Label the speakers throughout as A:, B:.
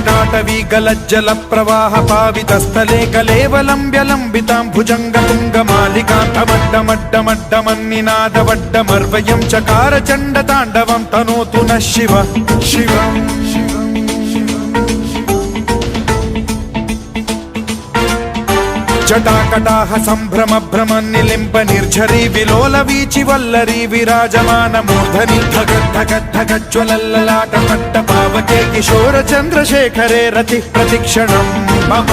A: जटाटवी गलज्जल प्रवाह पावितस्थले कलेवलम्ब्यलम्बितां भुजङ्गतुङ्गमालिकां अमड्डमड्डमड्डमन्निनादवड्डमर्वयं चकार चण्डताण्डवं तनोतु नः शिव शिवम् जटाकटाह सम्भ्रम भ्रम निलिम्ब निर्झरी विलोल वीचि वल्लरी विराजमान मूर्धनि धगद्धगद्धगज्ज्वलल्ललाट पट्ट पावके किशोर चन्द्रशेखरे रतिः प्रतिक्षणम् मम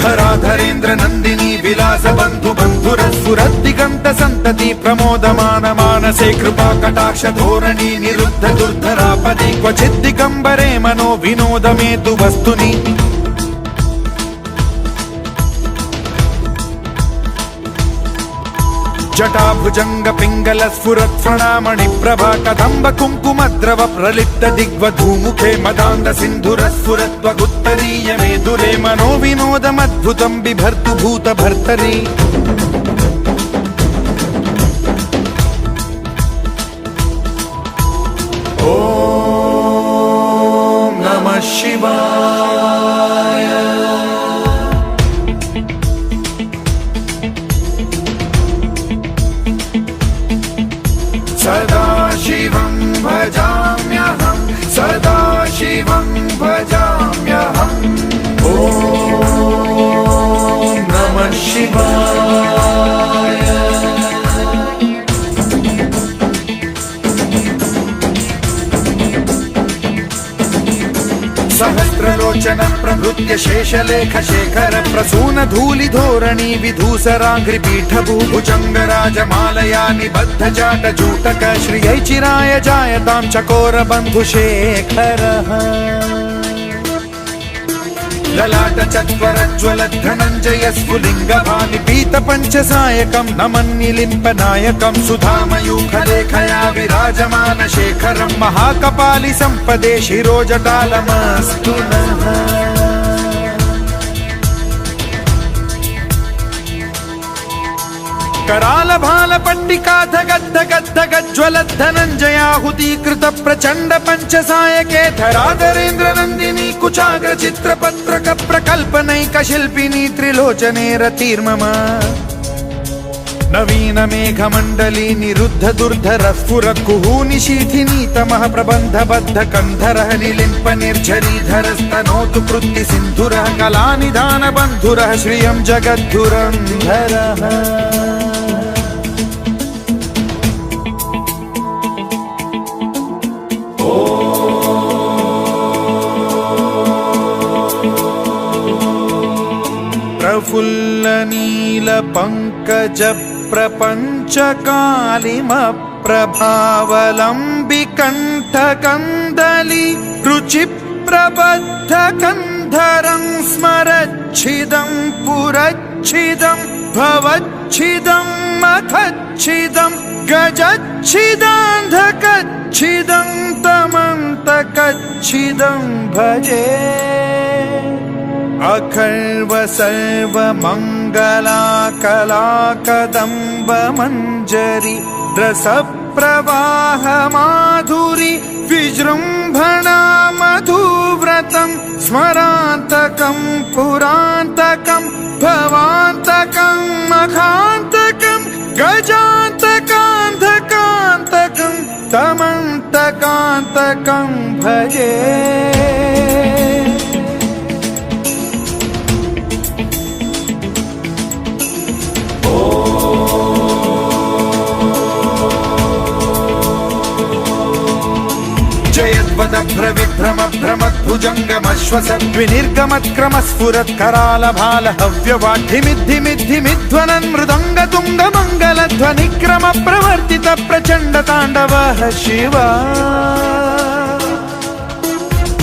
A: धराधरेन्द्र नन्दिनी विलास बन्धु बन्धुरस्फुरद्दिगन्त सन्तति प्रमोदमान मानसे कृपा कटाक्ष धोरणी निरुद्ध दुर्धरापदि क्वचिद्दिगम्बरे मनो विनोदमेतु वस्तुनि जटाभुजंग पिंगल स्फुरत् फणामणि प्रभा कदम्ब कुङ्कुमद्रव प्रलिप्त दिग्वधूमुखे मदान्ध सिन्धुर स्फुरत्वगुत्तरीय मेधुरे मनो विनोदमद्भुतं बिभर्तु भूत भर्तरि ॐ नमः शिवाय सदा शिवं भजाम्यहं सदा शिवं भजाम्यहम् ॐ नमः शिवाय सहस्रलोचन प्रभृत्य शेषलेख शेखर प्रसून धूलि धोरणी विधूसराङ्घ्रि पीठभूभुजङ्ग राजमालया निबद्ध जाट जूटक श्रियै चिराय जायतां चकोर बन्धुशेखरः ललाट चत्वरज्वल धनञ्जय स्फुलिङ्ग भानि पीत पञ्चसायकं नमन्निलिम्प नायकं सुधामयूखलेखया विराजमान शेखरं महाकपालि सम्पदे शिरोजटालमस्तु नः कराल भाल पट्टिका धगद्धगद्धगज्ज्वल धनञ्जयाहुतीकृत प्रचण्ड पञ्चसायके धराधरेन्द्र नन्दिनी कुचाग्र चित्रपत्रक प्रकल्पनैक शिल्पिनी त्रिलोचने रतिर्मम नवीन मेघमण्डली निरुद्ध दुर्धर स्फुर कुहूनि शीथिनी तमः प्रबन्धबद्ध कन्धरः निलिम्प निर्झरीधरस्तनोतु कृत्ति सिन्धुरः कलानिधान बन्धुरः श्रियं जगद्धुरन्धरः प्रफुल्ल नील पंकज प्रपंच कालिम प्रभावलंबि कंठ कंदली रुचि प्रबद्ध कंधरं स्मरच्छिदं पुरच्छिदं भवच्छिदं मखच्छिदं गजच्छिदान्धकच्छिदं तमन्तकच्छिदं भजे अखर्व सर्व मंगला कला कदम्ब मंजरी रस प्रवाह माधुरी विजृंभणा मधुव्रतं स्मरान्तकं पुरान्तकं भवान्तकं मखान्तकं गजान्तकान्धकान्तकं तमन्तकान्तकं भजे भ्रविभ्रम भ्रमद्भुजङ्गमश्वसद्विनिर्गमत्क्रम स्फुरत् कराल भाल हव्यवाढ्ढिमिद्धिमिद्धिमिध्वनन् मृदङ्ग तुङ्ग मङ्गलध्वनिक्रम प्रवर्तित प्रचण्ड ताण्डवः शिवा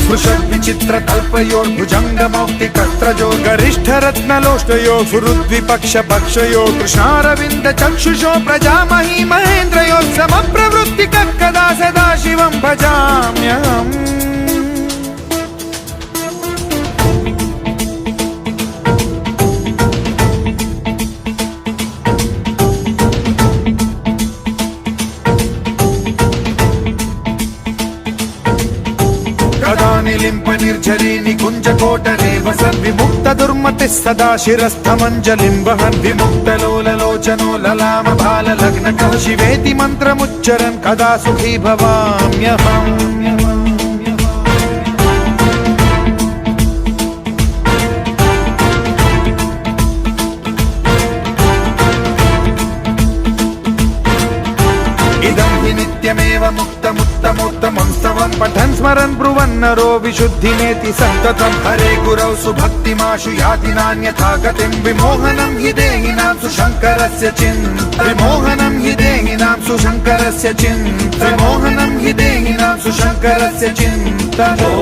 A: स्पृशद्विचित्र कल्पयोर्भुजङ्ग मौक्तिकस्त्रजो गरिष्ठ रत्नलोष्टयो सुहृद्विपक्ष पक्षयो कृष्णारविन्द चक्षुषो प्रजामही महेन्द्रयो समप्रवृत्ति कदा सदा शिवं भजाम्यहम् वसन् विमुक्त दुर्मतिः सदा शिरस्थमञ्जलिं वहन् विमुक्तलोललोचनो ललाम बाललग्नकः शिवेति मन्त्रमुच्चरन् कदा सुखी भवाम्यहम् इदं हि नित्यमेव मुक्तमुत्तमोत्तमं स्तवं पठन् स्मरन् ब्रुवन्नरो विशुद्धिमेति सन्ततं हरे गुरौ सुभक्तिमाशु याति नान्यथा गतिं विमोहनं हि देहिनां सुशङ्करस्य विमोहनं हि देहिनां सुशङ्करस्य विमोहनं हि देहिनां सुशङ्करस्य चिन्तनम्